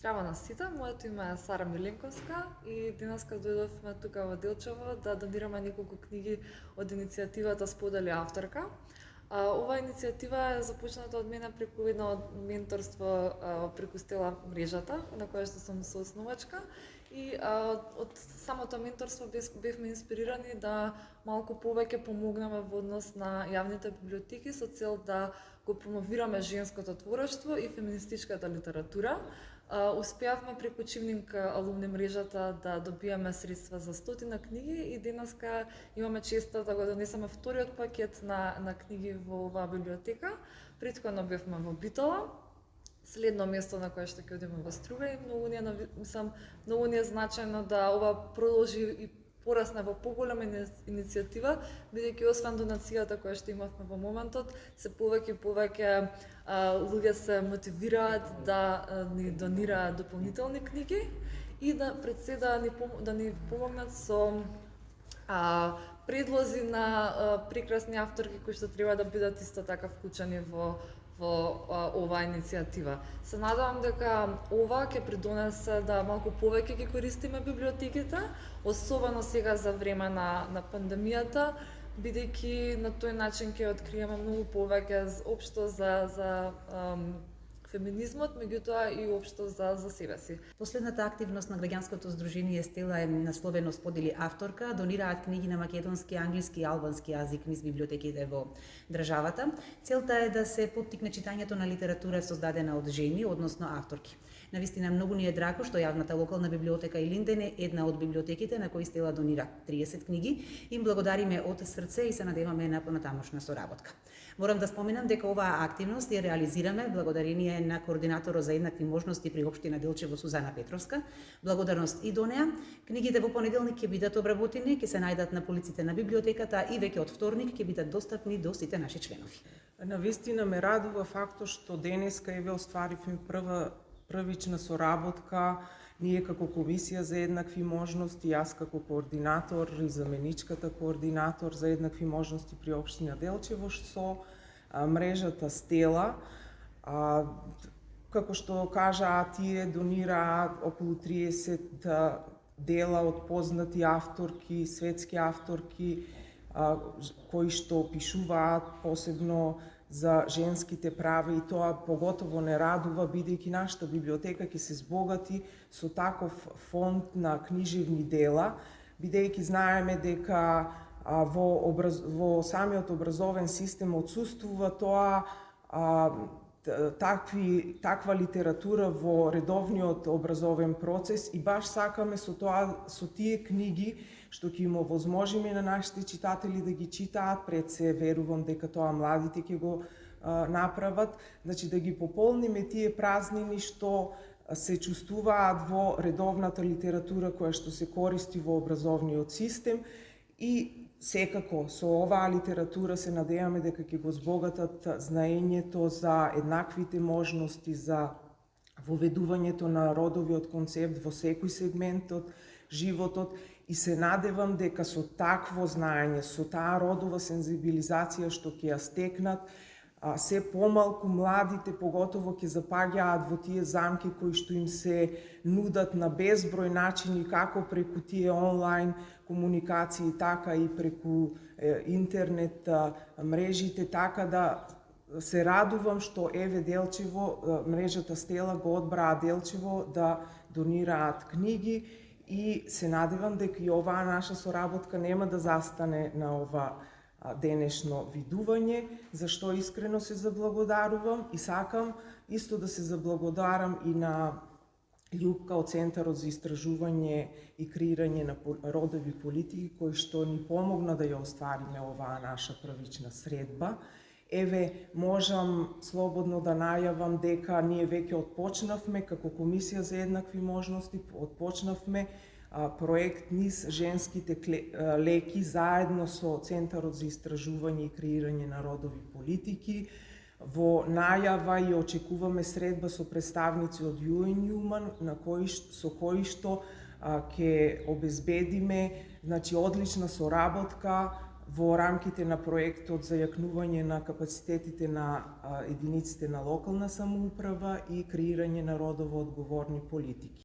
Здраво на сите, моето име е Сара Миленковска и денеска дојдовме тука во Делчево да донираме неколку книги од иницијативата Сподели авторка. Оваа иницијатива е започната од мене преку едно менторство преку Стела мрежата, на која што сум соосновачка. И од самото менторство бевме инспирирани да малку повеќе помогнеме во однос на јавните библиотеки со цел да го промовираме женското творештво и феминистичката литература. Успеавме преку Чивнинг алумни мрежата да добиеме средства за 100 книги и денеска имаме честа да го донесеме вториот пакет на книги во оваа библиотека. Претходно бевме во Битола, следно место на кое што ќе одиме во Струга и многу ни е значајно да ова продолжи и порасне во поголема иницијатива, бидејќи освен донацијата која што имавме во моментот, се повеќе луѓе се мотивираат да ни донираат дополнителни книги и да пред се да ни помогнат со предлози на прекрасни авторки кои што треба да бидат исто така вклучени во оваа иницијатива. Се надевам дека ова ќе придонесе да малку повеќе ги користиме библиотеките, особено сега за време на пандемијата, бидејќи на тој начин ќе откриеме многу повеќе општо за феминизмот, меѓутоа и општо за себе си. Последната активност на граѓанското здружение Стела е насловено Сподели авторка, донираат книги на македонски, англиски и албански јазик низ библиотеките во државата. Целта е да се поттикне читањето на литература создадена од жени, односно авторки. Навистина многу ни е драго што јавната локална библиотека Илинден е една од библиотеките на кои Стела донира 30 книги. Им благодариме од срце и се надеваме на понатамошна соработка. Морам да споменам дека оваа активност ја реализираме благодарение на координаторот за еднакви можности при општина Делчево Сузана Петровска. Благодарност и до неа. Книгите во понеделник ќе бидат обработени, ќе се најдат на полиците на библиотеката и веќе од вторник ќе бидат достапни до сите наши членови. Навистина ме радува фактот што денеска еве остваривме првична соработка, ние како комисија за еднакви можности, јас како координатор и заменичката координатор за еднакви можности при општина Делчево со мрежата Стела. Како што кажа, тие донираат околу 30 дела од познати авторки, светски авторки, кои што пишуваат посебно за женските права и тоа поготово не радува, бидејќи нашата библиотека ќе се збогати со таков фонд на книжевни дела, бидејќи знаеме дека во самиот образовен систем отсуствува тоа таква литература во редовниот образовен процес и баш сакаме со тие книги што ќе им овозможиме на нашите читатели да ги читаат, пред се верувам дека тоа младите ќе го направат, значи да ги пополниме тие празнини што се чувствуваат во редовната литература која што се користи во образовниот систем и секако со оваа литература се надеваме дека ќе го збогатат знаењето за еднаквите можности, за воведувањето на родовиот концепт во секој сегмент од животот и се надевам дека со такво знаење, со таа родова сензибилизација што ќе ја стекнат, се помалку младите поготово ќе запаѓаат во тие замки кои што им се нудат на безброј начини како преку тие онлайн комуникации, така и преку интернет мрежите, така да се радувам што еве Делчево, мрежата Стела го одбраа Делчево да донираат книги и се надевам дека и оваа наша соработка нема да застане на ова денешно видување, за што искрено се заблагодарувам и сакам исто да се заблагодарам и на Љупка од Центарот за истражување и креирање на родови политики, кои што ни помогна да ја оствариме оваа наша првична средба. Еве, можам слободно да најавам дека ние веќе отпочнавме како Комисија за еднакви можности, отпочнавме проект низ женските леки заедно со Центарот за истражување и креирање на родови политики. Во најава и очекуваме средба со представници од UN Women со кои што ќе обезбедиме одлична соработка во рамките на проектот за јакнување на капацитетите на единиците на локална самоуправа и креирање на родово одговорни политики.